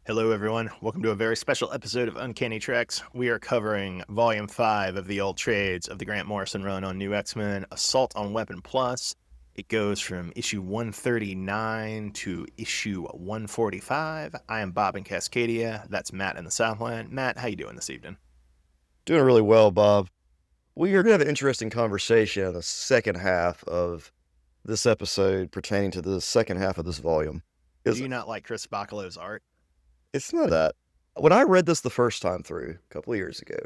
Hello, everyone. Welcome to a very special episode of Uncanny Treks. We are covering Volume 5 of the old trades of the Grant Morrison run on New X-Men, Assault on Weapon Plus. It goes from issue 139 to issue 145. I am Bob in Cascadia. That's Matt in the Southland. Matt, how you doing this evening? Doing really well, Bob. We are going to have an interesting conversation in the second half of this episode pertaining to the second half of this volume. Do Because you not like Chris Bacalo's art? it's not that. When I read this the first time through a couple of years ago,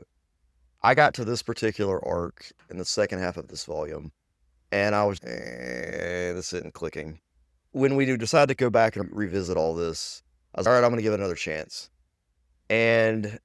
I got to this particular arc in the second half of this volume, and I was, this isn't clicking. When we decided to go back and revisit all this, I was, all right, I'm going to give it another chance. And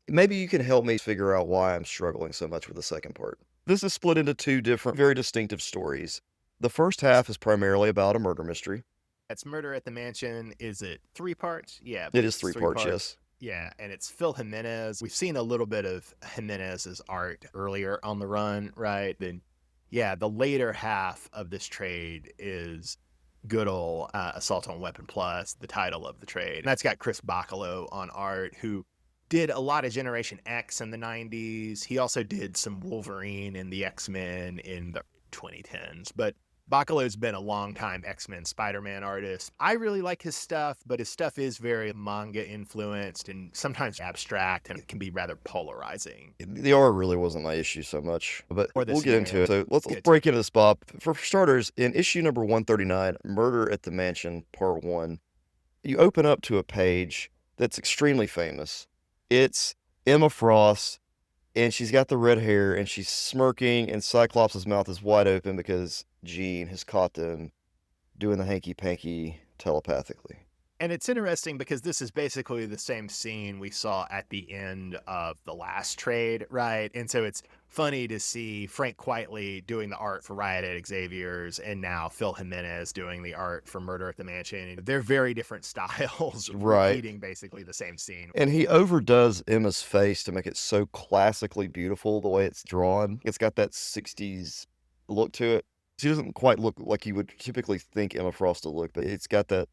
maybe you can help me figure out why I'm struggling so much with the second part. This is split into two different, very distinctive stories. The first half is primarily about a murder mystery. It's Murder at the Mansion. Is it 3 parts? Yeah, I It believe is it's three three parts, parts. yes. Yeah, and it's Phil Jimenez. We've seen a little bit of Jimenez's art earlier on the run, right? Then, yeah, the later half of this trade is good old Assault on Weapon Plus, the title of the trade. And that's got Chris Bacalo on art, who did a lot of Generation X in the 90s. He also did some Wolverine and the X-Men in the 2010s. But Bacalo's been a long-time X-Men Spider-Man artist. I really like his stuff, but his stuff is very manga influenced and sometimes abstract, and it can be rather polarizing. The art really wasn't my issue so much, but Or the we'll get into it. So let's Good. break into this, Bob. For starters, in issue number 139, Murder at the Mansion, Part 1, you open up to a page that's extremely famous. It's Emma Frost, and she's got the red hair, and she's smirking, and Cyclops' mouth is wide open because Jean has caught them doing the hanky-panky telepathically. And it's interesting because this is basically the same scene we saw at the end of the last trade, right? And so it's funny to see Frank Quitely doing the art for Riot at Xavier's and now Phil Jimenez doing the art for Murder at the Mansion. They're very different styles, Right. repeating basically the same scene. And he overdoes Emma's face to make it so classically beautiful the way it's drawn. It's got that 60s look to it. She doesn't quite look like you would typically think Emma Frost to look, but it's got that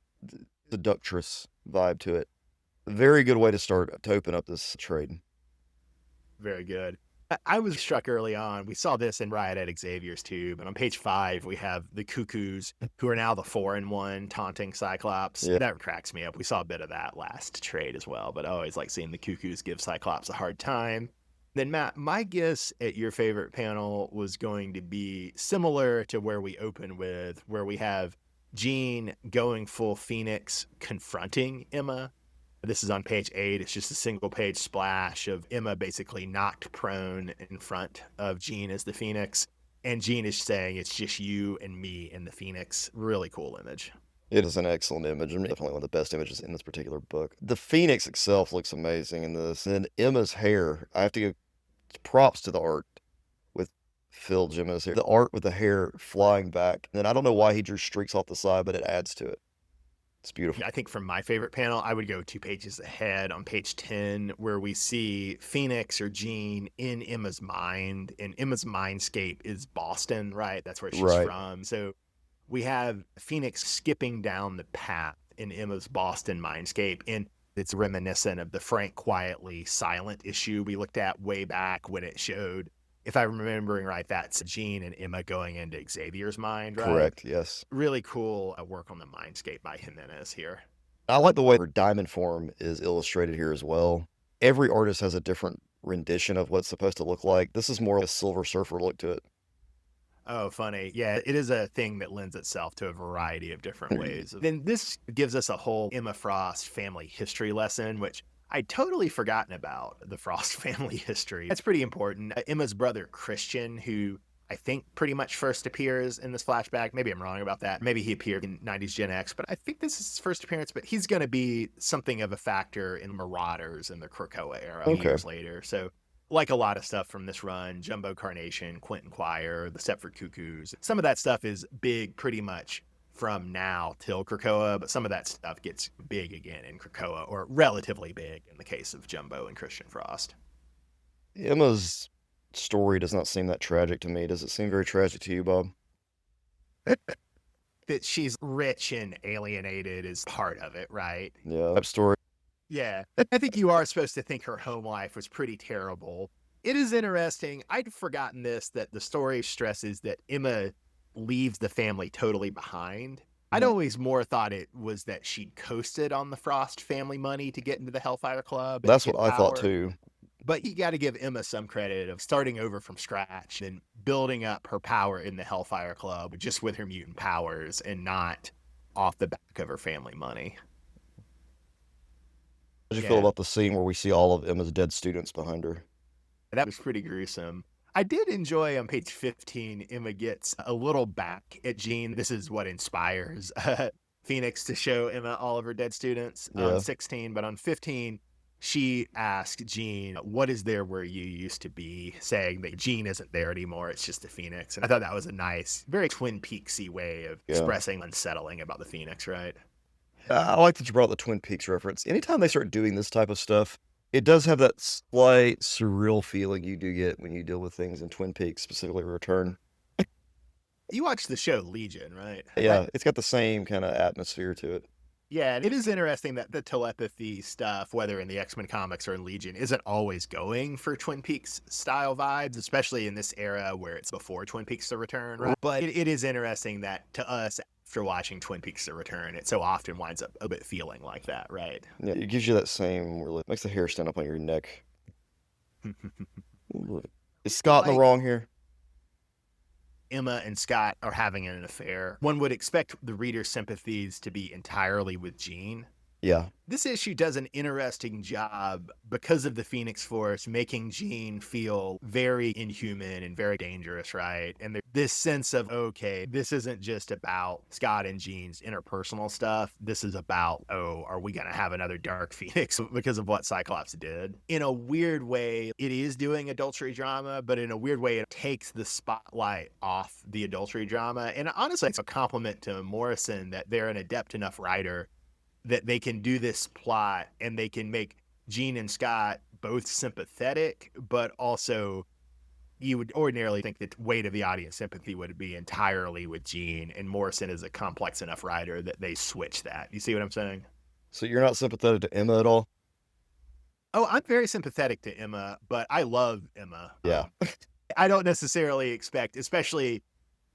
seductress vibe to it. Very good way to open up this trade. Very good. I was struck early on. We saw this in Riot at Xavier's too, but on page 5, we have the Cuckoos, who are now the 4-in-1 taunting Cyclops. Yeah. That cracks me up. We saw a bit of that last trade as well, but I always like seeing the Cuckoos give Cyclops a hard time. Then, Matt, my guess at your favorite panel was going to be similar to where we open with, where we have Jean going full Phoenix confronting Emma. This is on page 8. It's just a single page splash of Emma basically knocked prone in front of Jean as the Phoenix. And Jean is saying, it's just you and me and the Phoenix. Really cool image. It is an excellent image. I mean, definitely one of the best images in this particular book. The Phoenix itself looks amazing in this. And then Emma's hair, I have to give props to the art with Phil Jimenez here. The art with the hair flying back. And I don't know why he drew streaks off the side, but it adds to it. It's beautiful. I think from my favorite panel, I would go 2 pages ahead on page 10, where we see Phoenix or Jean in Emma's mind, and Emma's mindscape is Boston, right? That's where she's from. So we have Phoenix skipping down the path in Emma's Boston mindscape, and it's reminiscent of the Frank Quietly silent issue we looked at way back when it showed, if I'm remembering right, that's Jean and Emma going into Xavier's mind, right? Correct, yes. Really cool work on the mindscape by Jimenez here. I like the way her diamond form is illustrated here as well. Every artist has a different rendition of what's supposed to look like. This is more of a Silver Surfer look to it. Oh, funny. Yeah, it is a thing that lends itself to a variety of different ways. Then this gives us a whole Emma Frost family history lesson, which I'd totally forgotten about the Frost family history. That's pretty important. Emma's brother, Christian, who I think pretty much first appears in this flashback. Maybe I'm wrong about that. Maybe he appeared in 90s Gen X, but I think this is his first appearance, but he's going to be something of a factor in Marauders in the Krakoa era years later. So like a lot of stuff from this run, Jumbo Carnation, Quentin Quire, the Stepford Cuckoos, some of that stuff is big pretty much from now till Krakoa, but some of that stuff gets big again in Krakoa, or relatively big in the case of Jumbo and Christian Frost. Emma's story does not seem that tragic to me. Does it seem very tragic to you, Bob? that she's rich and alienated is part of it, right? Yeah. That story. Yeah. I think you are supposed to think her home life was pretty terrible. It is interesting. I'd forgotten this, that the story stresses that Emma leaves the family totally behind. I'd always more thought it was that she'd coasted on the Frost family money to get into the Hellfire Club and That's what get I thought power. too. But you got to give Emma some credit of starting over from scratch and building up her power in the Hellfire Club just with her mutant powers and not off the back of her family money. How did you feel Yeah, about the scene where we see all of Emma's dead students behind her? that was pretty gruesome. I did enjoy on page 15, Emma gets a little back at Jean. This is what inspires Phoenix to show Emma all of her dead students on Yeah. 16. But on 15, she asked Jean, what is there where you used to be? Saying that Jean isn't there anymore. It's just the Phoenix. And I thought that was a nice, very Twin Peaksy way of Yeah. expressing unsettling about the Phoenix, right? I like that you brought up the Twin Peaks reference. Anytime they start doing this type of stuff, it does have that slight surreal feeling you do get when you deal with things in Twin Peaks, specifically Return. You watched the show Legion, right? Yeah, it's got the same kind of atmosphere to it. Yeah, it is interesting that the telepathy stuff, whether in the X-Men comics or in Legion, isn't always going for Twin Peaks style vibes, especially in this era where it's before Twin Peaks: The Return, right? But it is interesting that to us, after watching Twin Peaks: The Return, it so often winds up a bit feeling like that, right? Yeah, it gives you that same relief. Makes the hair stand up on your neck. Is Scott in the wrong here? Emma and Scott are having an affair. One would expect the reader's sympathies to be entirely with Jean. Yeah. This issue does an interesting job because of the Phoenix Force making Jean feel very inhuman and very dangerous, right? And this sense of, okay, this isn't just about Scott and Jean's interpersonal stuff. This is about, oh, are we going to have another Dark Phoenix because of what Cyclops did? In a weird way, it is doing adultery drama, but in a weird way, it takes the spotlight off the adultery drama. And honestly, it's a compliment to Morrison that they're an adept enough writer that they can do this plot and they can make Jean and Scott both sympathetic, but also you would ordinarily think that weight of the audience sympathy would be entirely with Jean, and Morrison is a complex enough writer that they switch that. You see what I'm saying? So you're not sympathetic to Emma at all? Oh, I'm very sympathetic to Emma, but I love Emma. Yeah. I don't necessarily expect, especially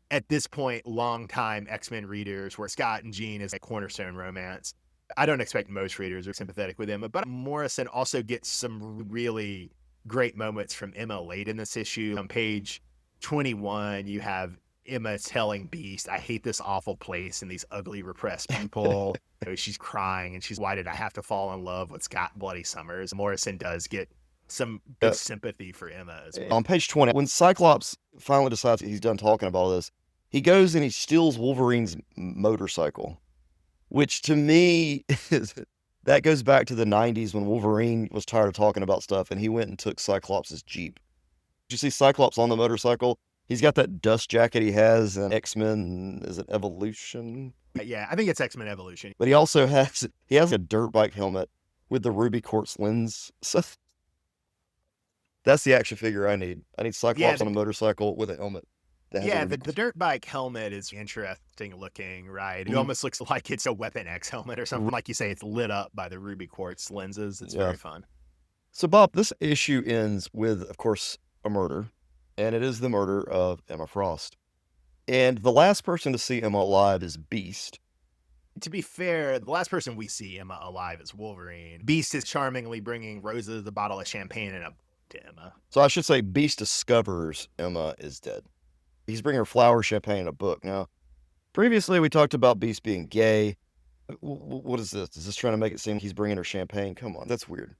at this point, long-time X-Men readers where Scott and Jean is a cornerstone romance. I don't expect most readers are sympathetic with Emma, but Morrison also gets some really great moments from Emma late in this issue. On page 21, you have Emma telling Beast, I hate this awful place and these ugly, repressed people. She's crying and she's, why did I have to fall in love with Scott Bloody Summers? Morrison does get some good sympathy for Emma as well. On page 20, when Cyclops finally decides he's done talking about all this, he goes and he steals Wolverine's motorcycle. Which to me, that goes back to the 90s when Wolverine was tired of talking about stuff and he went and took Cyclops' Jeep. Did you see Cyclops on the motorcycle? He's got that dust jacket he has in X-Men, is it Evolution? Yeah, I think it's X-Men Evolution. But he also has a dirt bike helmet with the ruby quartz lens. So that's the action figure I need. I need Cyclops on a motorcycle with a helmet. Yeah, the dirt bike helmet is interesting looking, right? It almost looks like it's a Weapon X helmet or something. Like you say, it's lit up by the ruby quartz lenses. It's very fun. So, Bob, this issue ends with, of course, a murder, and it is the murder of Emma Frost. And the last person to see Emma alive is Beast. To be fair, the last person we see Emma alive is Wolverine. Beast is charmingly bringing roses, a bottle of champagne, and a to Emma. So I should say Beast discovers Emma is dead. He's bringing her flowers, champagne, and a book. Now, previously we talked about Beast being gay. What is this? Is this trying to make it seem he's bringing her champagne? Come on, that's weird.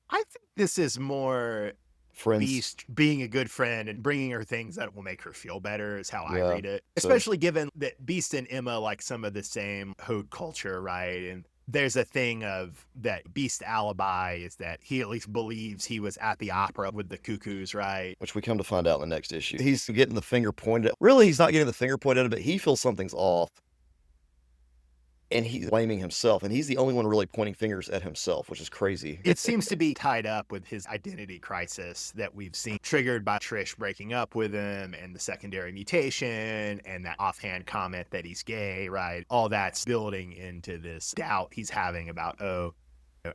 I think this is more Friends. Beast being a good friend and bringing her things that will make her feel better is how I read it. Especially given that Beast and Emma like some of the same haute culture, right? And there's a thing of that Beast alibi is that he at least believes he was at the opera with the cuckoos, right? Which we come to find out in the next issue. He's getting the finger pointed at. Really, he's not getting the finger pointed at him, but he feels something's off. and he's blaming himself, and he's the only one really pointing fingers at himself, which is crazy. It seems to be tied up with his identity crisis that we've seen, triggered by Trish breaking up with him and the secondary mutation and that offhand comment that he's gay, right? All that's building into this doubt he's having about,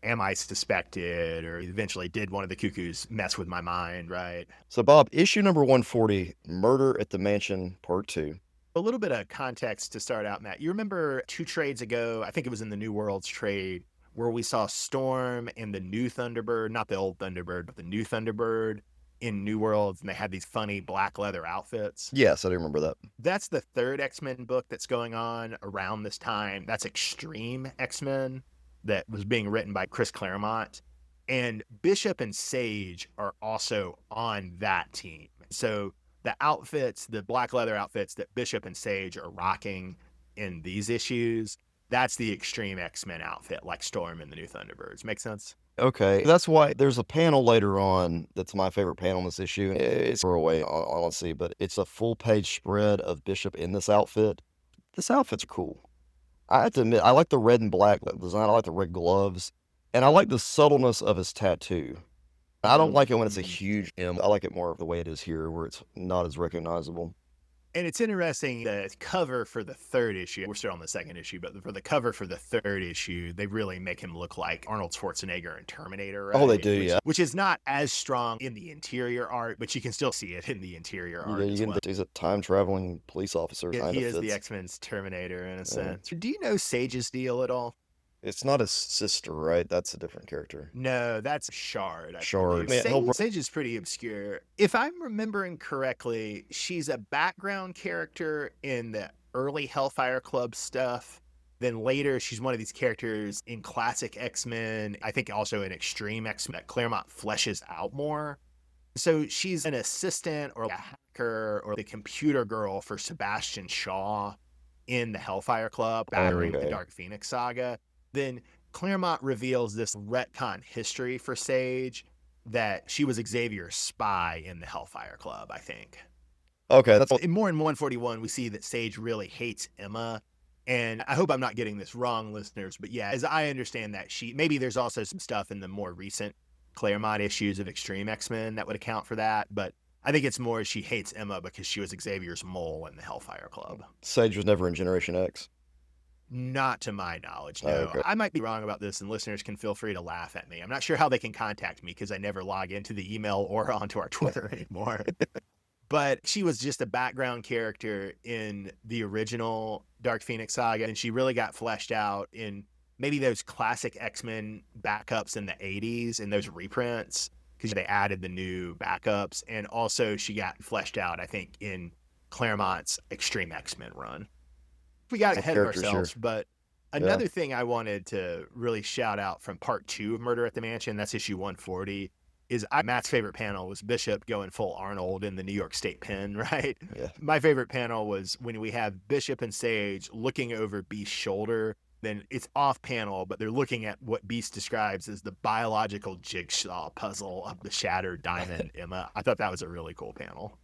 am I suspected? Or eventually, did one of the cuckoos mess with my mind, right? So, Bob, issue number 140, Murder at the Mansion, Part 2. A little bit of context to start out, Matt. You remember 2 trades ago, I think it was in the New Worlds trade, where we saw Storm and the new Thunderbird, not the old Thunderbird, but the new Thunderbird in New Worlds, and they had these funny black leather outfits. Yes, I do remember that. That's the 3rd X-Men book that's going on around this time. That's Extreme X-Men that was being written by Chris Claremont. And Bishop and Sage are also on that team. So the outfits, the black leather outfits that Bishop and Sage are rocking in these issues, that's the Extreme X-Men outfit, like Storm and the New Thunderbirds. Make sense? Okay, that's why there's a panel later on that's my favorite panel in this issue. It's throwaway, honestly, but it's a full-page spread of Bishop in this outfit. This outfit's cool. I have to admit, I like the red and black design. I like the red gloves, and I like the subtleness of his tattoo. I don't like it when it's a huge M. I like it more of the way it is here, where it's not as recognizable. And it's interesting, the cover for the 3rd issue, we're still on the 2nd issue, but for the cover for the 3rd issue, they really make him look like Arnold Schwarzenegger in Terminator, right? Oh, they do, yeah. Which is not as strong in the interior art, but you can still see it in the interior art as well. He's a time-traveling police officer. He is the X-Men's Terminator in a sense. Do you know Sage's deal at all? It's not his sister, right? That's a different character. No, that's Shard. Shard. Sage is pretty obscure. If I'm remembering correctly, she's a background character in the early Hellfire Club stuff. Then later, she's one of these characters in classic X-Men. I think also in Extreme X-Men that Claremont fleshes out more. So she's an assistant or a hacker or the computer girl for Sebastian Shaw in the Hellfire Club, battering the Dark Phoenix saga. Then Claremont reveals this retcon history for Sage that she was Xavier's spy in the Hellfire Club, I think. Okay, that's more in 141, we see that Sage really hates Emma. And I hope I'm not getting this wrong, listeners, but yeah, as I understand that, maybe there's also some stuff in the more recent Claremont issues of Extreme X-Men that would account for that, but I think it's more she hates Emma because she was Xavier's mole in the Hellfire Club. Sage was never in Generation X. Not to my knowledge, no. Okay. I might be wrong about this, and listeners can feel free to laugh at me. I'm not sure how they can contact me because I never log into the email or onto our Twitter anymore. But she was just a background character in the original Dark Phoenix saga, and she really got fleshed out in maybe those classic X-Men backups in the 80s and those reprints, because they added the new backups. And also she got fleshed out, I think, in Claremont's Extreme X-Men run. We got ahead of ourselves, but another thing I wanted to really shout out from part 2 of Murder at the Mansion, that's issue 140, is Matt's favorite panel was Bishop going full Arnold in the New York State Pen, right? Yeah. My favorite panel was when we have Bishop and Sage looking over Beast's shoulder. Then it's off panel, but they're looking at what Beast describes as the biological jigsaw puzzle of the shattered diamond Emma. I thought that was a really cool panel.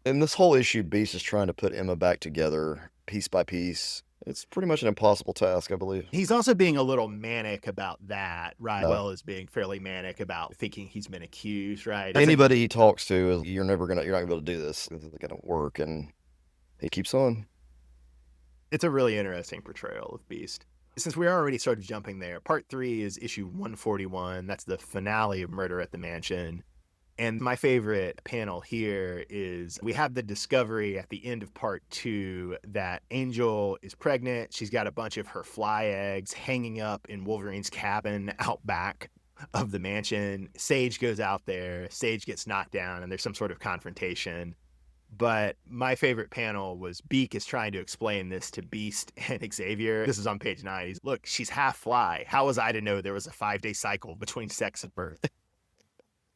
In this whole issue, Beast is trying to put Emma back together piece by piece. It's pretty much an impossible task, I believe. He's also being a little manic about that, right? As well as being fairly manic about thinking he's been accused, right? Anybody he talks to is, you're not gonna be able to do this. It's gonna work, and he keeps on. It's a really interesting portrayal of Beast. Since we're already sort of jumping there, part 3 is issue 141. That's the finale of Murder at the Mansion. And my favorite panel here is we have the discovery at the end of part 2 that Angel is pregnant. She's got a bunch of her fly eggs hanging up in Wolverine's cabin out back of the mansion. Sage goes out there. Sage gets knocked down, and there's some sort of confrontation. But my favorite panel was Beak is trying to explain this to Beast and Xavier. This is on page 9. He's, look, she's half fly. How was I to know there was a 5-day cycle between sex and birth?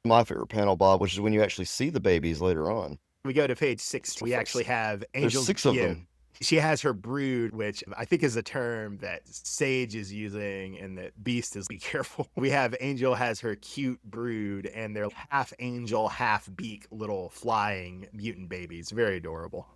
My favorite panel, Bob, which is when you actually see the babies later on. We go to page 6. We actually have Angel. There's 6 of them. She has her brood, which I think is a term that Sage is using and that Beast is, be careful. We have Angel has her cute brood, and they're half angel, half beak little flying mutant babies. Very adorable.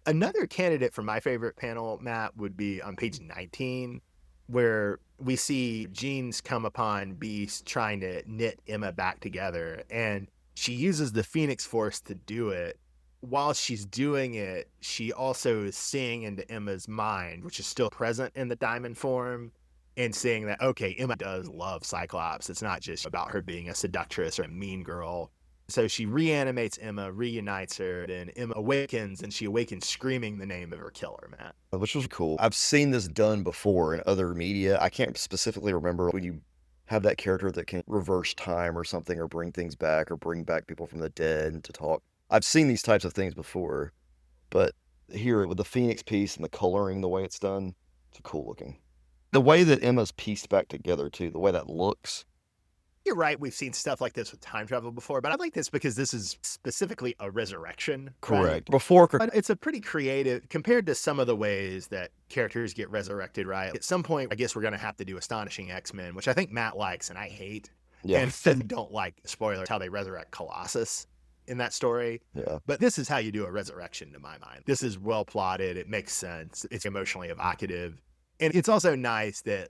Another candidate for my favorite panel, Matt, would be on page 19, where we see Jean's come upon Beast trying to knit Emma back together, and she uses the Phoenix Force to do it. While she's doing it, she also is seeing into Emma's mind, which is still present in the diamond form, and seeing that, okay, Emma does love Cyclops. It's not just about her being a seductress or a mean girl. So she reanimates Emma, reunites her, and Emma awakens, and she awakens screaming the name of her killer, Matt. Which was cool. I've seen this done before in other media. I can't specifically remember when you have that character that can reverse time or something, or bring things back, or bring back people from the dead to talk. I've seen these types of things before, but here with the Phoenix piece and the coloring, the way it's done, it's cool looking. The way that Emma's pieced back together too, the way that looks. You're right, we've seen stuff like this with time travel before, but I like this because this is specifically a resurrection. Correct. Right? Before, but it's a pretty creative, compared to some of the ways that characters get resurrected, right? At some point, I guess we're going to have to do Astonishing X-Men, which I think Matt likes and I hate. yeah, And then don't like, spoilers, how they resurrect Colossus in that story. yeah. But this is how you do a resurrection, to my mind. This is well plotted. It makes sense. It's emotionally evocative. And it's also nice that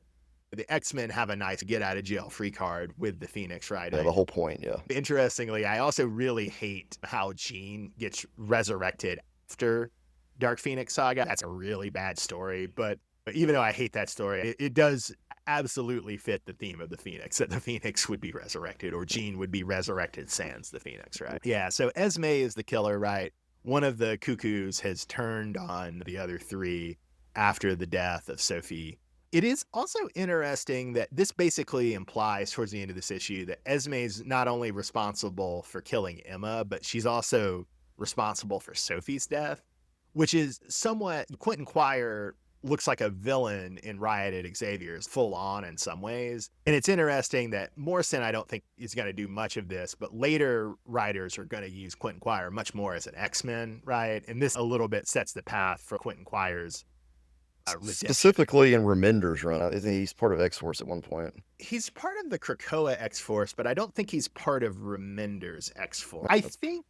the X-Men have a nice get out of jail free card with the Phoenix, right? Yeah, the whole point, yeah. Interestingly, I also really hate how Jean gets resurrected after Dark Phoenix Saga. That's a really bad story, but even though I hate that story, it does absolutely fit the theme of the Phoenix, that the Phoenix would be resurrected, or Jean would be resurrected sans the Phoenix, right? Yeah, so Esme is the killer, right? One of the Cuckoos has turned on the other three after the death of Sophie. It is also interesting that this basically implies towards the end of this issue that Esme's not only responsible for killing Emma, but she's also responsible for Sophie's death, which is somewhat, Quentin Quire looks like a villain in Riot at Xavier's, full on in some ways. And it's interesting that Morrison, I don't think, is going to do much of this, but later writers are going to use Quentin Quire much more as an X-Men, right? And this a little bit sets the path for Quentin Quire's specifically in Remender's run. I think he's part of X-Force at one point. He's part of the Krakoa X-Force, but I don't think he's part of Remender's X-Force. I think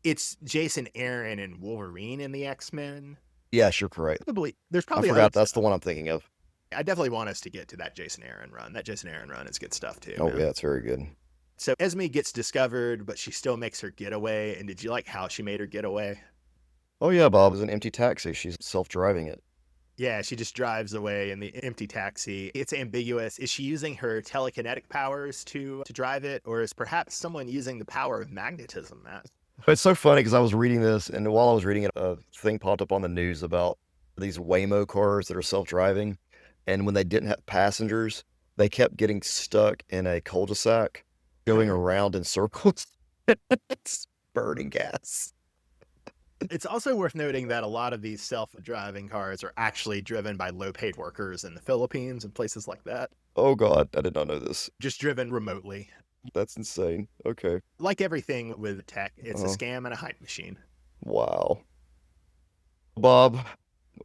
it's Jason Aaron and Wolverine in the X-Men. Yes, you're correct. There's probably I forgot that's the one I'm thinking of. I definitely want us to get to that Jason Aaron run. That Jason Aaron run is good stuff too. Oh, yeah, it's very good. So Esme gets discovered, but she still makes her getaway. And did you like how she made her getaway? Oh, yeah, Bob. It's an empty taxi. She's self-driving it. Yeah, she just drives away in the empty taxi. It's ambiguous. Is she using her telekinetic powers to drive it, or is perhaps someone using the power of magnetism, Matt? It's so funny because I was reading this, and while I was reading it, a thing popped up on the news about these Waymo cars that are self-driving, and when they didn't have passengers, they kept getting stuck in a cul-de-sac, going around in circles. It's burning gas. It's also worth noting that a lot of these self-driving cars are actually driven by low-paid workers in the Philippines and places like that. Oh, God. I did not know this. Just driven remotely. That's insane. Okay. Like everything with tech, it's a scam and a hype machine. Wow. Bob,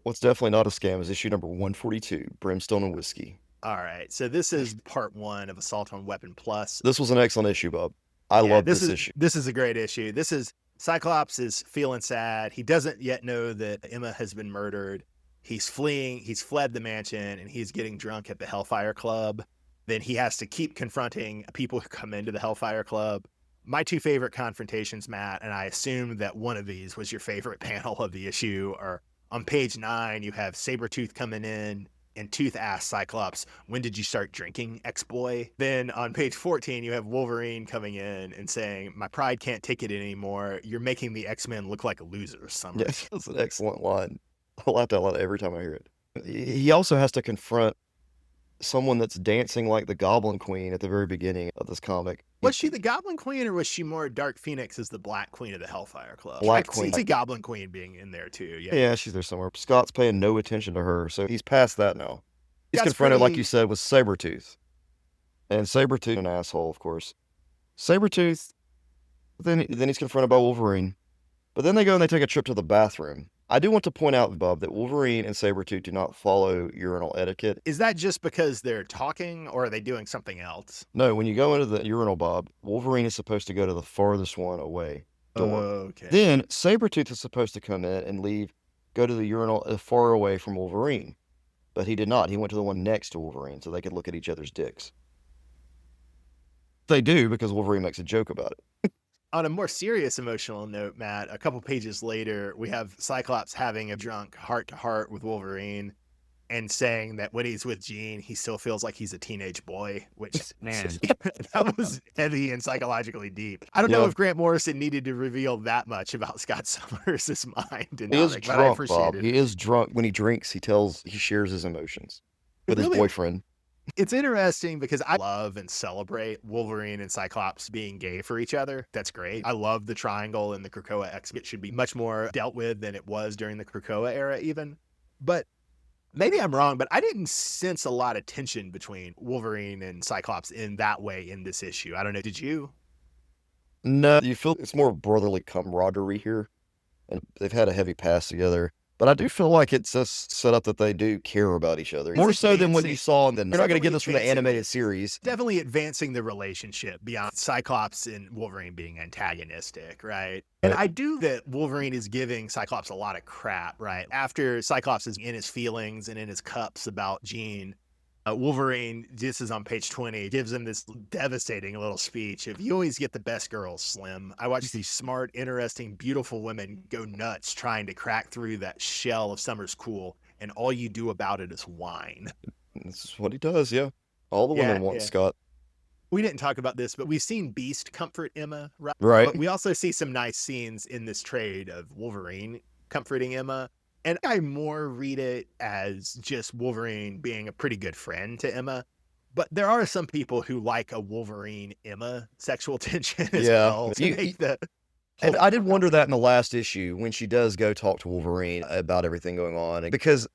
what's definitely not a scam is issue number 142, Brimstone and Whiskey. All right. So this is part 1 of Assault on Weapon Plus. This was an excellent issue, Bob. I love this issue. This is a great issue. This is Cyclops is feeling sad. He doesn't yet know that Emma has been murdered. He's fleeing. He's fled the mansion, and he's getting drunk at the Hellfire Club. Then he has to keep confronting people who come into the Hellfire Club. My two favorite confrontations, Matt, and I assume that one of these was your favorite panel of the issue, are on page 9, you have Sabretooth coming in, and Tooth asks Cyclops, "When did you start drinking, ex-boy?" Then on page 14, you have Wolverine coming in and saying, "My pride can't take it anymore. You're making the X-Men look like losers." Summer. Yes, that's an excellent line. I laughed out loud every time I hear it. He also has to confront someone that's dancing like the Goblin Queen at the very beginning of this comic. Was she the Goblin Queen, or was she more Dark Phoenix as the Black Queen of the Hellfire Club? Black I Queen. see Goblin Queen being in there too. Yeah, she's there somewhere. Scott's paying no attention to her, so he's past that now. He's That's confronted, pretty... like you said, with Sabretooth. And Sabretooth, an asshole, of course. Sabretooth, then he's confronted by Wolverine. But then they go and they take a trip to the bathroom. I do want to point out, Bob, that Wolverine and Sabretooth do not follow urinal etiquette. Is that just because they're talking, or are they doing something else? No, when you go into the urinal, Bob, Wolverine is supposed to go to the farthest one away. Door. Okay. Then Sabretooth is supposed to come in and leave go to the urinal far away from Wolverine, but he did not. He went to the one next to Wolverine so they could look at each other's dicks. They do because Wolverine makes a joke about it. On a more serious emotional note, Matt, a couple pages later, we have Cyclops having a drunk heart to heart with Wolverine and saying that when he's with Jean, he still feels like he's a teenage boy, which, man, that was heavy and psychologically deep. I don't know if Grant Morrison needed to reveal that much about Scott Summers' mind. He is drunk, Bob. He is drunk. When he drinks, he shares his emotions with his boyfriend. It's interesting because I love and celebrate Wolverine and Cyclops being gay for each other. That's great. I love the triangle in the Krakoa X. It should be much more dealt with than it was during the Krakoa era even. But maybe I'm wrong, but I didn't sense a lot of tension between Wolverine and Cyclops in that way in this issue. I don't know. Did you? No, you feel it's more brotherly camaraderie here. And they've had a heavy past together. But I do feel like it's just set up that they do care about each other. More so than what you saw. And then you're not going to get this from the animated series. Definitely advancing the relationship beyond Cyclops and Wolverine being antagonistic, right? And I do that Wolverine is giving Cyclops a lot of crap, right? After Cyclops is in his feelings and in his cups about Jean, Wolverine, this is on page 20, gives him this devastating little speech of, "You always get the best girls, Slim. I watch these smart, interesting, beautiful women go nuts trying to crack through that shell of Summer's cool, and all you do about it is whine." This is what he does, yeah. All the women want Scott. We didn't talk about this, but we've seen Beast comfort Emma, right? Right. But we also see some nice scenes in this trade of Wolverine comforting Emma. And I more read it as just Wolverine being a pretty good friend to Emma. But there are some people who like a Wolverine-Emma sexual tension as well. And I did wonder that in the last issue when she does go talk to Wolverine about everything going on. Because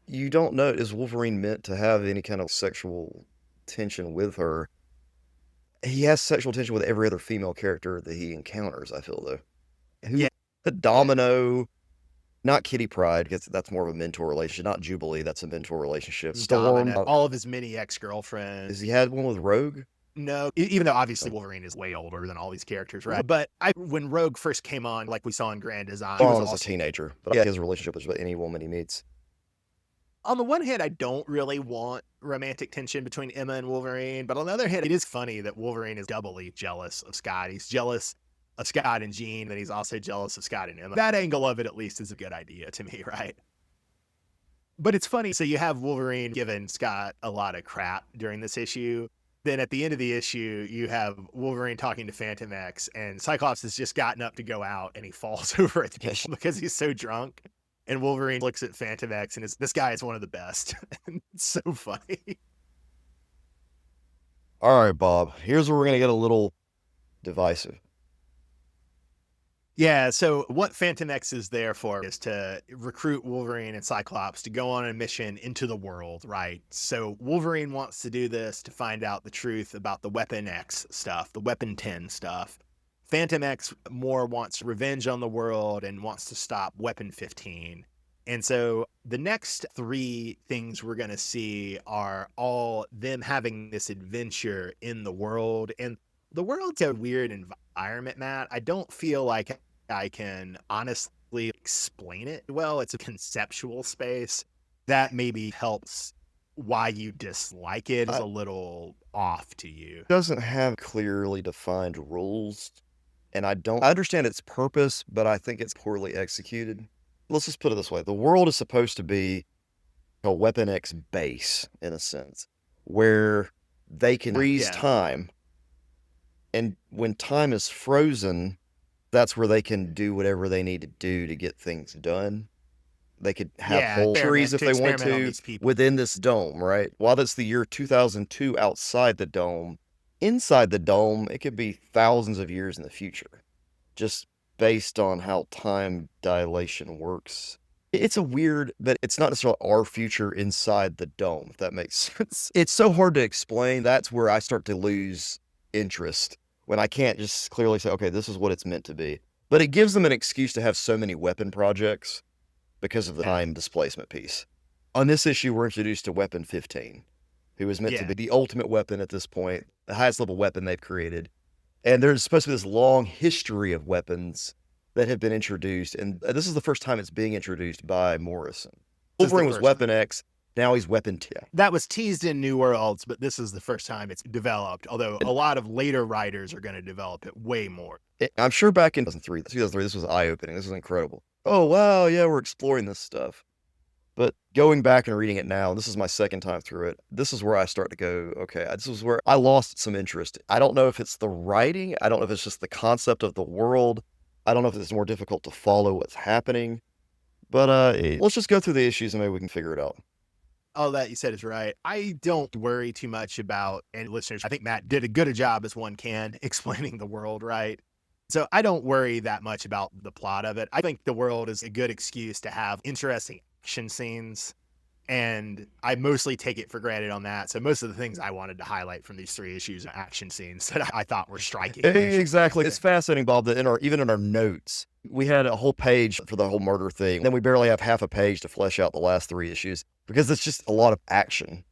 you don't know, is Wolverine meant to have any kind of sexual tension with her? He has sexual tension with every other female character that he encounters, I feel, though. Domino... Not Kitty Pryde, because that's more of a mentor relationship. Not Jubilee, that's a mentor relationship. Storm, all of his many ex-girlfriends. Has he had one with Rogue? No, even though obviously Wolverine is way older than all these characters, right? But when Rogue first came on, like we saw in Grand Design, he was a teenager, but his relationship was with any woman he meets. On the one hand, I don't really want romantic tension between Emma and Wolverine, but on the other hand, it is funny that Wolverine is doubly jealous of Scott. He's jealous of Scott and Jean, and he's also jealous of Scott and Emma. That angle of it, at least, is a good idea to me, right? But it's funny. So you have Wolverine giving Scott a lot of crap during this issue. Then at the end of the issue, you have Wolverine talking to Fatomex, and Cyclops has just gotten up to go out, and he falls over at the table because he's so drunk. And Wolverine looks at Fatomex, and this guy is one of the best. It's so funny. All right, Bob. Here's where we're going to get a little divisive. Yeah, so what Fatomex is there for is to recruit Wolverine and Cyclops to go on a mission into the world, right? So Wolverine wants to do this to find out the truth about the Weapon X stuff, the Weapon 10 stuff. Fatomex more wants revenge on the world and wants to stop Weapon 15. And so the next three things we're going to see are all them having this adventure in the world. And the world's a weird environment, Matt. I don't feel like I can honestly explain it well. It's a conceptual space that maybe helps why you dislike it is a little off to you. It doesn't have clearly defined rules, and I understand its purpose, but I think it's poorly executed. Let's just put it this way. The world is supposed to be a Weapon X base, in a sense, where they can freeze time. And when time is frozen, that's where they can do whatever they need to do to get things done. They could have whole series if they want to within this dome, right? While that's the year 2002 outside the dome, inside the dome, it could be thousands of years in the future, just based on how time dilation works. It's a weird, but it's not necessarily our future inside the dome, if that makes sense. It's so hard to explain. That's where I start to lose interest, when I can't just clearly say, okay, this is what it's meant to be. But it gives them an excuse to have so many weapon projects because of the time displacement piece. On this issue, we're introduced to Weapon 15, who is meant to be the ultimate weapon at this point, the highest level weapon they've created. And there's supposed to be this long history of weapons that have been introduced, and this is the first time it's being introduced by Morrison. This is the Wolverine was first. Weapon X, now he's Weapon T. That was teased in New Worlds, but this is the first time it's developed, although a lot of later writers are going to develop it way more. I'm sure back in 2003, this was eye-opening. This was incredible. Oh, wow, yeah, we're exploring this stuff. But going back and reading it now, this is my second time through it. This is where I start to go, okay, this is where I lost some interest. I don't know if it's the writing. I don't know if it's just the concept of the world. I don't know if it's more difficult to follow what's happening. But let's just go through the issues and maybe we can figure it out. All that you said is right. I don't worry too much about, and listeners, I think Matt did a good a job as one can explaining the world, right? So I don't worry that much about the plot of it. I think the world is a good excuse to have interesting action scenes, and I mostly take it for granted on that. So most of the things I wanted to highlight from these 3 issues are action scenes that I thought were striking. Exactly. It's fascinating, Bob, that even in our notes, we had a whole page for the whole murder thing. Then we barely have half a page to flesh out the last 3 issues because it's just a lot of action.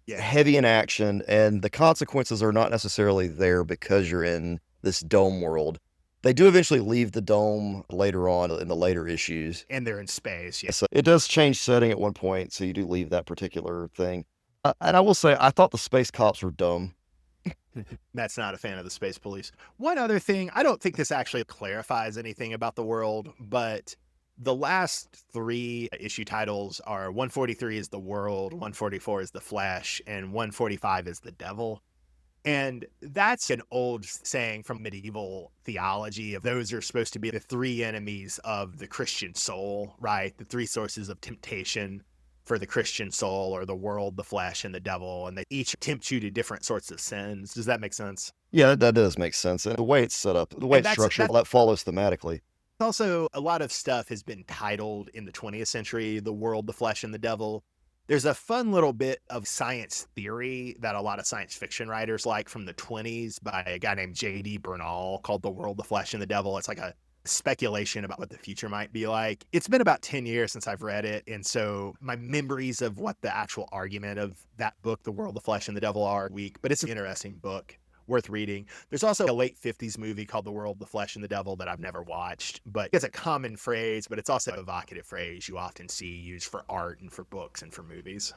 Yeah. Heavy in action, and the consequences are not necessarily there because you're in this dome world. They do eventually leave the dome later on in the later issues. And they're in space, yeah. So it does change setting at one point, so you do leave that particular thing. And I will say, I thought the space cops were dumb. Matt's not a fan of the space police. One other thing, I don't think this actually clarifies anything about the world, but the last 3 issue titles are 143 is the world, 144 is the flesh, and 145 is the devil. And that's an old saying from medieval theology of those are supposed to be the 3 enemies of the Christian soul, right? The 3 sources of temptation for the Christian soul or the world, the flesh, and the devil. And they each tempt you to different sorts of sins. Does that make sense? Yeah, that does make sense. And the way it's set up, the way it's structured, that follows thematically. Also, a lot of stuff has been titled in the 20th century, the world, the flesh, and the devil. There's a fun little bit of science theory that a lot of science fiction writers like from the 20s by a guy named J.D. Bernal called The World, the Flesh, and the Devil. It's like a speculation about what the future might be like. It's been about 10 years since I've read it, and so my memories of what the actual argument of that book, The World, the Flesh, and the Devil are weak, but it's an interesting book. Worth reading. There's also a late 50s movie called The World, the Flesh, and the Devil that I've never watched, but it's a common phrase, but it's also an evocative phrase you often see used for art and for books and for movies.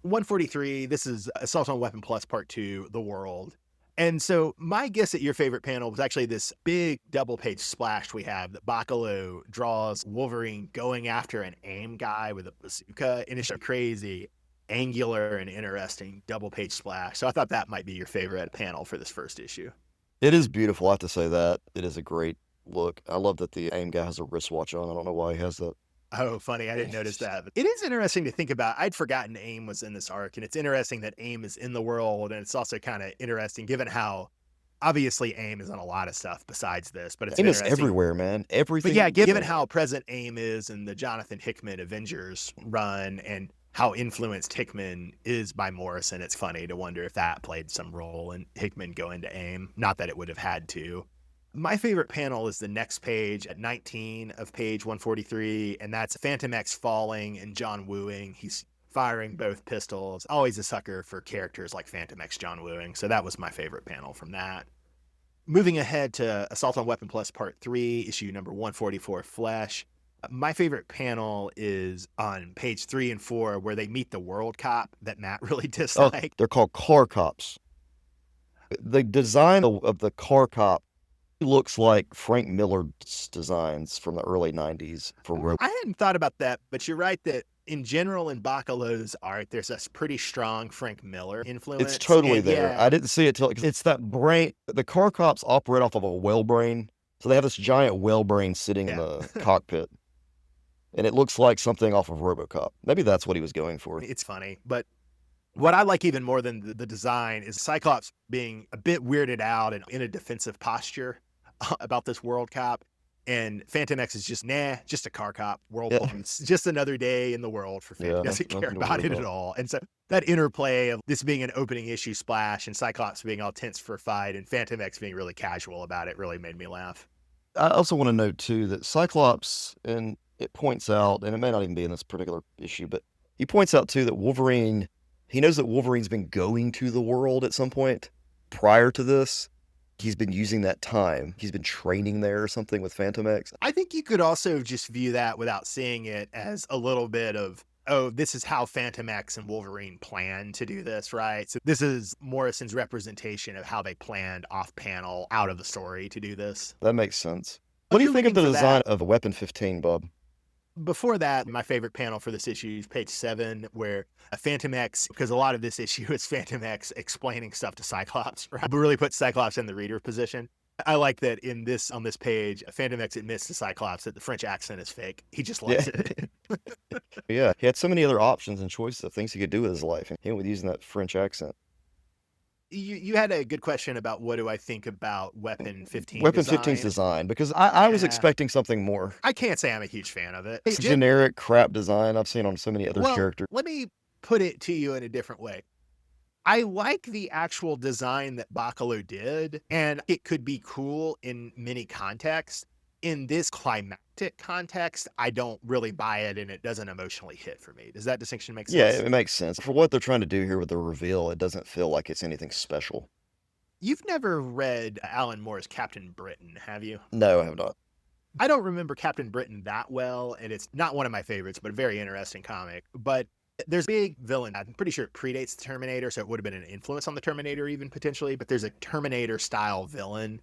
143, this is Assault on Weapon Plus Part 2, The World. And so my guess at your favorite panel was actually this big double-page splash we have that Bacalo draws Wolverine going after an AIM guy with a bazooka, and it's a crazy angular and interesting double-page splash. So I thought that might be your favorite panel for this first issue. It is beautiful. I have to say that. It is a great look. I love that the AIM guy has a wristwatch on. I don't know why he has that. Oh, funny. I didn't notice that. But it is interesting to think about. I'd forgotten AIM was in this arc, and it's interesting that AIM is in the world, and it's also kind of interesting given how obviously AIM is on a lot of stuff besides this, but it's AIM is everywhere, man. Everything. But yeah, given how present AIM is in the Jonathan Hickman Avengers run and how influenced Hickman is by Morrison, it's funny to wonder if that played some role in Hickman going to AIM. Not that it would have had to. My favorite panel is the next page at 19 of page 143, and that's Fatomex falling and John wooing. He's firing both pistols. Always a sucker for characters like Fatomex John wooing, so that was my favorite panel from that. Moving ahead to Assault on Weapon Plus Part 3, issue number 144, Flesh. My favorite panel is on page 3 and 4 where they meet the World Cop that Matt really disliked. Oh, they're called car cops. The design of the car cop looks like Frank Miller's designs from the early 90s. I hadn't thought about that, but you're right that in general in Bacalo's art, there's a pretty strong Frank Miller influence. It's totally there. Yeah. I didn't see it till it's that brain. The car cops operate off of a whale brain. So they have this giant whale brain sitting in the cockpit. And it looks like something off of RoboCop. Maybe that's what he was going for. It's funny, but what I like even more than the design is Cyclops being a bit weirded out and in a defensive posture about this World Cop. And Fatomex is just a car cop, world police, just another day in the world for Phantom. He doesn't care about it at all. And so that interplay of this being an opening issue splash and Cyclops being all tense for a fight and Fatomex being really casual about it really made me laugh. I also want to note, too, that Cyclops, and it points out, and it may not even be in this particular issue, but he points out, too, that he knows that Wolverine's been going to the world at some point prior to this. he's been using that time. He's been training there or something with Fatomex. I think you could also just view that without seeing it as a little bit of, oh, this is how Fatomex and Wolverine plan to do this, right? So this is Morrison's representation of how they planned off panel out of the story to do this. That makes sense. What While do you you're think of looking the for design that, of Weapon 15, Bob? before that, my favorite panel for this issue is page 7, where Fatomex, because a lot of this issue is Fatomex explaining stuff to Cyclops, right? But really put Cyclops in the reader position. I like that on this page, Fatomex admits to Cyclops that the French accent is fake. He just Yeah. likes it. Yeah, he had so many other options and choices of things he could do with his life, and he went with using that French accent. You had a good question about what do I think about Weapon 15 Weapon 15's design. design, because I was Yeah. expecting something more. I can't say I'm a huge fan of it. It's generic crap design I've seen on so many other Well, characters. let me put it to you in a different way. I like the actual design that Bacalo did, and it could be cool in many contexts. In this climactic context, I don't really buy it, and it doesn't emotionally hit for me. Does that distinction make Yeah, sense? it makes sense. For what they're trying to do here with the reveal, it doesn't feel like it's anything special. You've never read Alan Moore's Captain Britain, have you? No, I have not. I don't remember Captain Britain that well, and it's not one of my favorites, but a very interesting comic. But there's a big villain. I'm pretty sure it predates the Terminator, so it would have been an influence on the Terminator even potentially. But there's a Terminator-style villain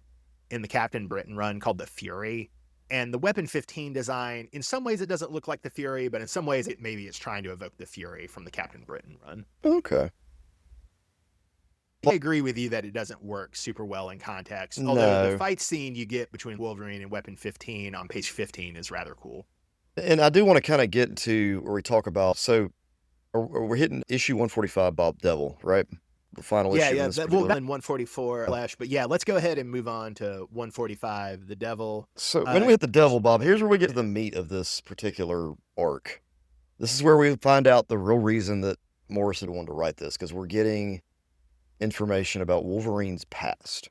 in the Captain Britain run called the Fury. And the Weapon 15 design, in some ways it doesn't look like the Fury, but in some ways maybe it's trying to evoke the Fury from the Captain Britain run. Okay. I agree with you that it doesn't work super well in context. Although No. the fight scene you get between Wolverine and Weapon 15 on page 15 is rather cool. And I do want to kind of get to where we talk about, so we're hitting issue 145, Bob Devil, right? The final issue. Yeah. In this Well, particular- in 144 Flash, but yeah, let's go ahead and move on to 145, the Devil. So when we hit the Devil, Bob, here's where we get to the meat of this particular arc. This is where we find out the real reason that Morrison wanted to write this, because we're getting information about Wolverine's past.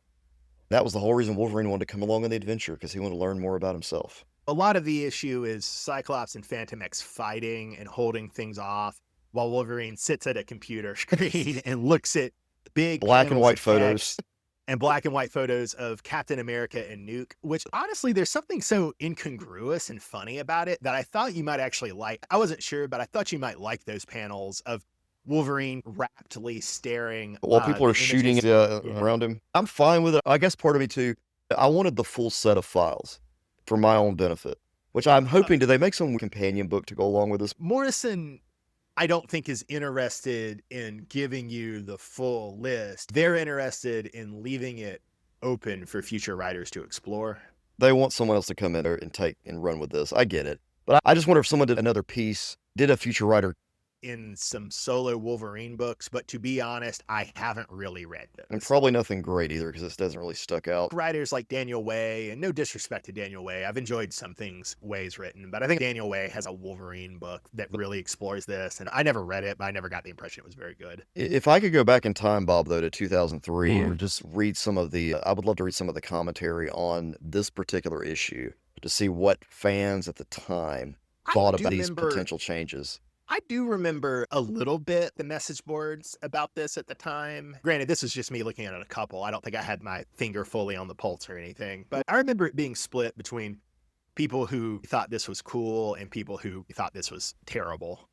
That was the whole reason Wolverine wanted to come along on the adventure, because he wanted to learn more about himself. A lot of the issue is Cyclops and Fatomex fighting and holding things off while Wolverine sits at a computer screen and looks at big Black and panels white of photos. text and black and white photos of Captain America and Nuke, which honestly, there's something so incongruous and funny about it that I thought you might actually like. I wasn't sure, but I thought you might like those panels of Wolverine raptly staring While people the are shooting images. around him. I'm fine with it. I guess part of me too, I wanted the full set of files for my own benefit, which I'm hoping, do they make some companion book to go along with this? Morrison, I don't think, is interested in giving you the full list. They're interested in leaving it open for future writers to explore. They want someone else to come in there and take and run with this. I get it. But I just wonder if someone did another piece, did a future writer. In some solo Wolverine books, but to be honest, I haven't really read those. And probably nothing great either, because this doesn't really stuck out. Writers like Daniel Way, and no disrespect to Daniel Way, I've enjoyed some things Way's written, but I think Daniel Way has a Wolverine book that really explores this, and I never read it, but I never got the impression it was very good. If I could go back in time, Bob, though, to 2003 and just read some of the, I would love to read some of the commentary on this particular issue to see what fans at the time thought about these potential changes. I do remember a little bit the message boards about this at the time. Granted, this is just me looking at a couple. I don't think I had my finger fully on the pulse or anything. But I remember it being split between people who thought this was cool and people who thought this was terrible.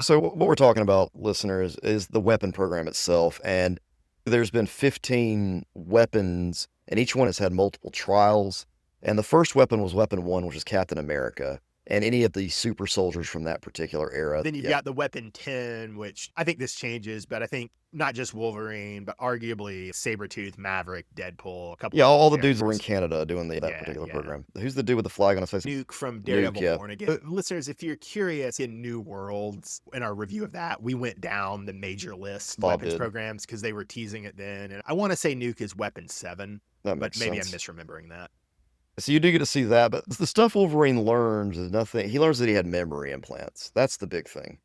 So what we're talking about, listeners, is the weapon program itself. And there's been 15 weapons, and each one has had multiple trials. And the first weapon was Weapon 1, which is Captain America. And any of the super soldiers from that particular era. Then you've got the Weapon 10, which I think this changes, but I think not just Wolverine, but arguably Sabretooth, Maverick, Deadpool, a couple. Yeah, all the dudes were in Canada doing that particular yeah. program. Who's the dude with the flag on his face? Nuke from Daredevil yeah. Born Again. Listeners, if you're curious, in New Worlds, in our review of that, we went down the major list of weapons programs because they were teasing it then. And I want to say Nuke is Weapon 7, That but makes maybe sense. I'm misremembering that. So you do get to see that, but the stuff Wolverine learns is nothing. He learns that he had memory implants. That's the big thing.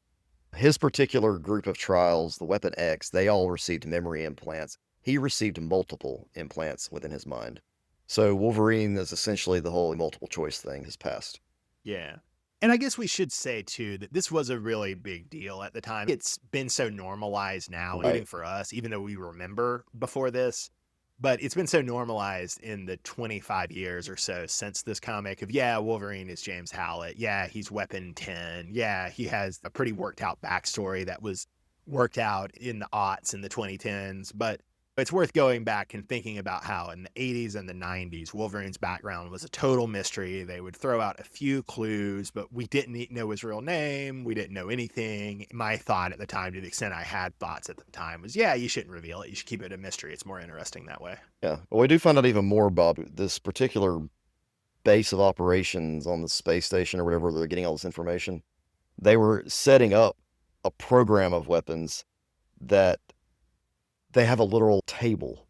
His particular group of trials, the Weapon X, they all received memory implants. He received multiple implants within his mind. So Wolverine is essentially the whole multiple choice thing, his past. Yeah. And I guess we should say, too, that this was a really big deal at the time. It's been so normalized now, Right. even for us, even though we remember before this. But it's been so normalized in the 25 years or so since this comic of, yeah, Wolverine is James Howlett. Yeah, he's Weapon 10. Yeah, he has a pretty worked out backstory that was worked out in the aughts in the 2010s. But it's worth going back and thinking about how in the 80s and the 90s, Wolverine's background was a total mystery. They would throw out a few clues, but we didn't know his real name. We didn't know anything. My thought at the time, to the extent I had thoughts at the time, was, yeah, you shouldn't reveal it. You should keep it a mystery. It's more interesting that way. Yeah. Well, we do find out even more, Bob. This particular base of operations on the space station or whatever, they're getting all this information. They were setting up a program of weapons that they have a literal table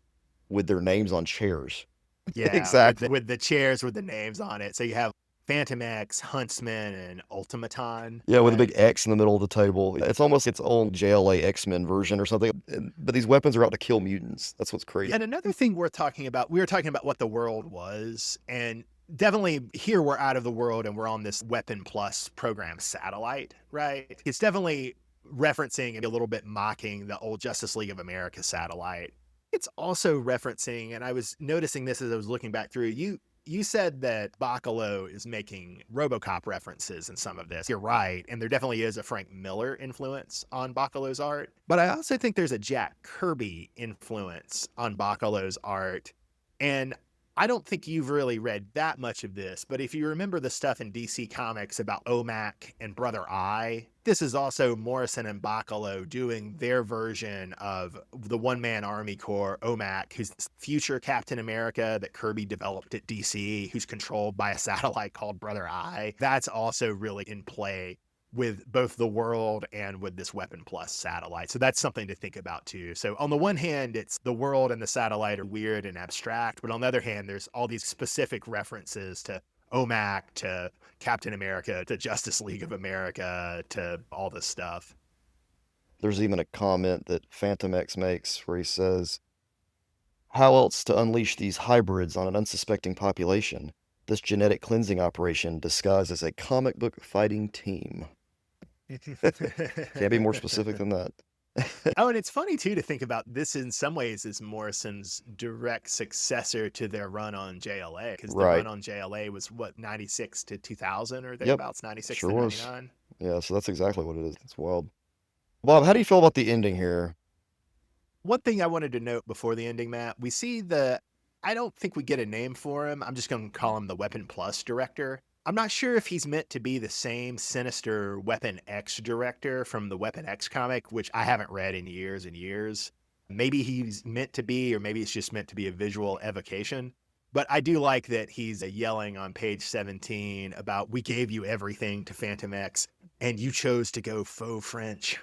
with their names on chairs. Yeah, Exactly. with the chairs with the names on it. So you have Fatomex, Huntsman, and Ultimaton. Yeah, with a Right? big X in the middle of the table. It's almost its own JLA X-Men version or something. But these weapons are out to kill mutants. That's what's crazy. And another thing worth talking about, we were talking about what the world was, and definitely here we're out of the world and we're on this Weapon Plus program satellite, right? It's definitely referencing and a little bit mocking the old Justice League of America satellite. It's also referencing, and I was noticing this as I was looking back through, you said that Bacalo is making RoboCop references in some of this. You're right, and there definitely is a Frank Miller influence on Bacalo's art. But I also think there's a Jack Kirby influence on Bacalo's art. And I don't think you've really read that much of this, but if you remember the stuff in DC Comics about OMAC and Brother Eye, this is also Morrison and Bacalo doing their version of the one-man army corps, OMAC, who's the future Captain America that Kirby developed at DC, who's controlled by a satellite called Brother Eye. That's also really in play with both the world and with this Weapon Plus satellite. So that's something to think about too. So on the one hand, it's the world and the satellite are weird and abstract, but on the other hand, there's all these specific references to OMAC, to Captain America, to Justice League of America, to all this stuff. There's even a comment that Fatomex makes where he says, "How else to unleash these hybrids on an unsuspecting population? This genetic cleansing operation disguised as a comic book fighting team." Can't be more specific than that. Oh, and it's funny too to think about this in some ways is Morrison's direct successor to their run on JLA, because the Right. run on JLA was what, 96 to 2000 or Yep. thereabouts, 96 Sure to was. 99. Yeah, so that's exactly what it is. It's wild. Bob, how do you feel about the ending here? One thing I wanted to note before the ending, Matt, we see I don't think we get a name for him. I'm just going to call him the Weapon Plus director. I'm not sure if he's meant to be the same sinister Weapon X director from the Weapon X comic, which I haven't read in years and years. Maybe he's meant to be, or maybe it's just meant to be a visual evocation. But I do like that he's yelling on page 17 about, we gave you everything to Phantom X, and you chose to go faux French.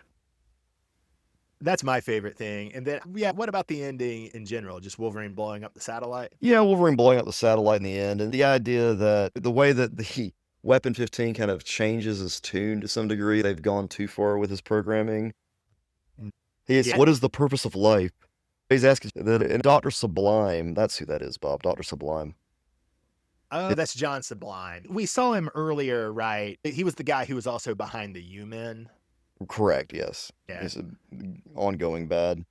That's my favorite thing. And then, yeah, what about the ending in general? Just Wolverine blowing up the satellite? Yeah, Wolverine blowing up the satellite in the end, and the idea that the way that the Weapon 15 kind of changes his tune to some degree, they've gone too far with his programming. He's, Yeah. what is the purpose of life? He's asking that, and Dr. Sublime, that's who that is, Bob, Dr. Sublime. Oh, that's John Sublime. We saw him earlier, right? He was the guy who was also behind the U-Men. Correct, yes. Yeah. He's an ongoing bad.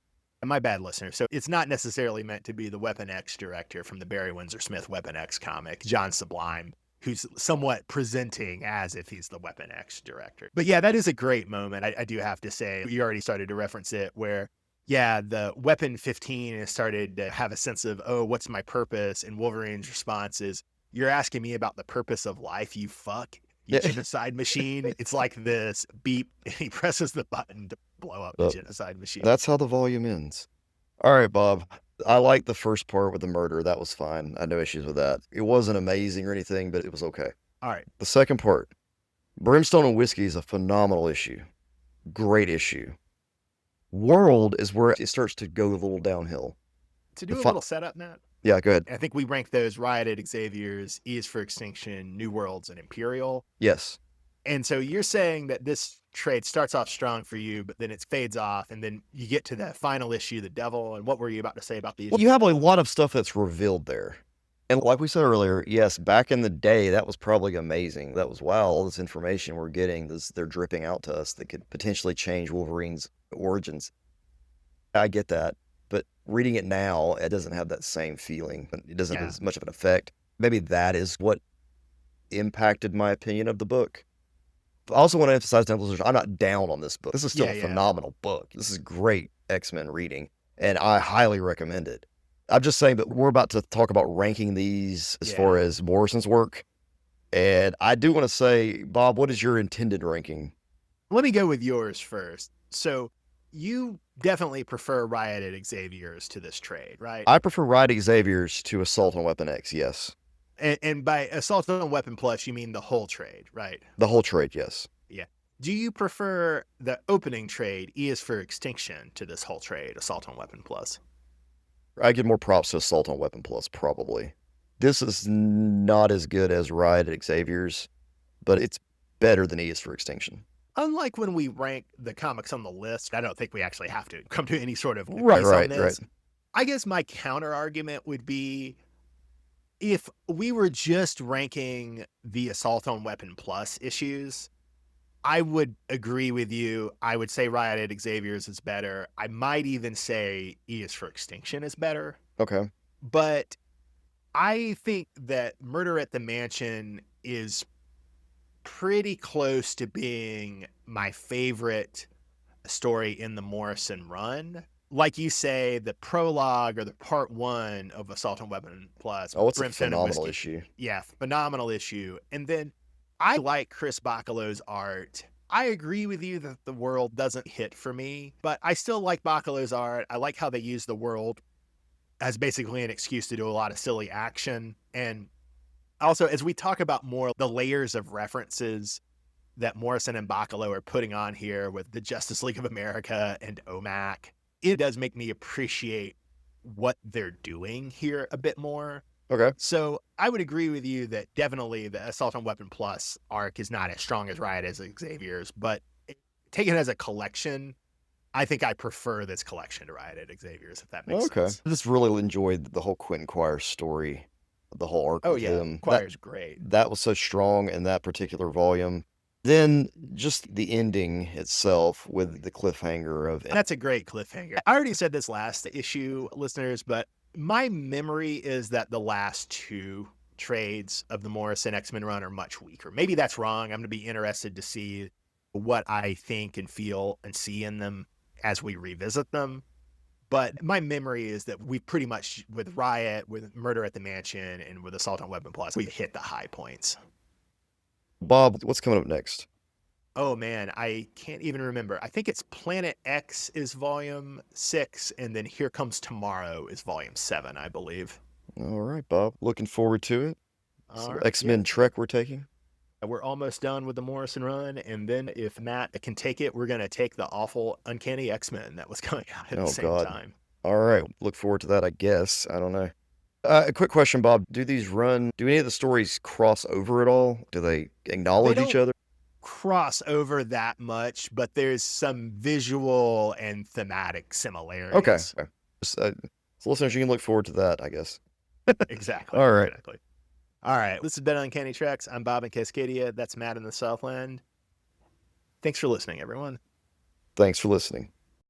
My bad, listener. So it's not necessarily meant to be the Weapon X director from the Barry Windsor Smith Weapon X comic, John Sublime, who's somewhat presenting as if he's the Weapon X director. But yeah, that is a great moment. I do have to say, you already started to reference it where, yeah, the Weapon 15 has started to have a sense of, oh, what's my purpose? And Wolverine's response is, you're asking me about the purpose of life, you fuck. You genocide machine. It's like this beep, and he presses the button to blow up the genocide machine. That's how the volume ends. All right, Bob. I like the first part with the murder. That was fine. I had no issues with that. It wasn't amazing or anything, but it was okay. All right. The second part, Brimstone and Whiskey, is a phenomenal issue. Great issue. World is where it starts to go a little downhill. To do a little setup, Matt. Yeah, go ahead. I think we rank those Riot at Xavier's, E is for Extinction, New Worlds, and Imperial. Yes. And so you're saying that this trade starts off strong for you, but then it fades off, and then you get to the final issue, the Devil. And what were you about to say about the issue? Well, you have a lot of stuff that's revealed there. And like we said earlier, yes, back in the day, that was probably amazing. That was, wow, all this information we're getting, they're dripping out to us that could potentially change Wolverine's origins. I get that. But reading it now, it doesn't have that same feeling. It doesn't have Yeah. as much of an effect. Maybe that is what impacted my opinion of the book. I also want to emphasize, Temple's, I'm not down on this book. This is still Yeah, a yeah. phenomenal book. This is great X-Men reading, and I highly recommend it. I'm just saying that we're about to talk about ranking these as far Yeah. as Morrison's work. And I do want to say, Bob, what is your intended ranking? Let me go with yours first. So you definitely prefer Riot at Xavier's to this trade, right? I prefer Riding Xavier's to Assault on Weapon X, yes. And by Assault on Weapon Plus, you mean the whole trade, right? The whole trade, yes. Yeah. Do you prefer the opening trade, E is for Extinction, to this whole trade, Assault on Weapon Plus? I give more props to Assault on Weapon Plus, probably. This is not as good as Ride at Xavier's, but it's better than E is for Extinction. Unlike when we rank the comics on the list, I don't think we actually have to come to any sort of Right, agreement on right, right. this. I guess my counter argument would be if we were just ranking the Assault on Weapon Plus issues, I would agree with you. I would say Riot at Xavier's is better. I might even say E is for Extinction is better. Okay. But I think that Murder at the Mansion is pretty close to being my favorite story in the Morrison run. Like you say, the prologue or the part one of Assault on Weapon Plus, Oh, it's a Brimstone and phenomenal Whiskey. issue. Yeah, phenomenal issue. And then I like Chris Bacalo's art. I agree with you that the world doesn't hit for me, but I still like Bacalo's art. I like how they use the world as basically an excuse to do a lot of silly action. And also, as we talk about more the layers of references that Morrison and Bacalo are putting on here with the Justice League of America and OMAC, it does make me appreciate what they're doing here a bit more. Okay. So I would agree with you that definitely the Assault on Weapon Plus arc is not as strong as Riot as Xavier's, but taken as a collection, I think I prefer this collection to Riot at Xavier's, if that makes Okay. sense. I just really enjoyed the whole Quentin Quire story, the whole arc Oh with yeah, him. Quire's great. That was so strong in that particular volume. Then just the ending itself with the cliffhanger of That's a great cliffhanger. I already said this last issue, listeners, but my memory is that the last two trades of the Morrison X-Men run are much weaker. Maybe that's wrong. I'm going to be interested to see what I think and feel and see in them as we revisit them. But my memory is that we pretty much, with Riot, with Murder at the Mansion, and with Assault on Weapon Plus, we've hit the high points. Bob, what's coming up next? Oh man, I can't even remember. I think it's Planet X is volume 6, and then Here Comes Tomorrow is volume 7, I believe. All right, Bob. Looking forward to it. All right, X-Men yeah. trek we're taking. We're almost done with the Morrison run, and then if Matt can take it, we're going to take the awful Uncanny X-Men that was coming out at the same God. time. All right. Look forward to that, I guess. I don't know. A quick question, Bob. Do any of the stories cross over at all? Do they acknowledge each other? Cross over that much, but there's some visual and thematic similarities. Okay. So listeners, you can look forward to that, I guess. Exactly. All right. Exactly. All right. This has been Uncanny Treks. I'm Bob in Cascadia. That's Matt in the Southland. Thanks for listening, everyone. Thanks for listening.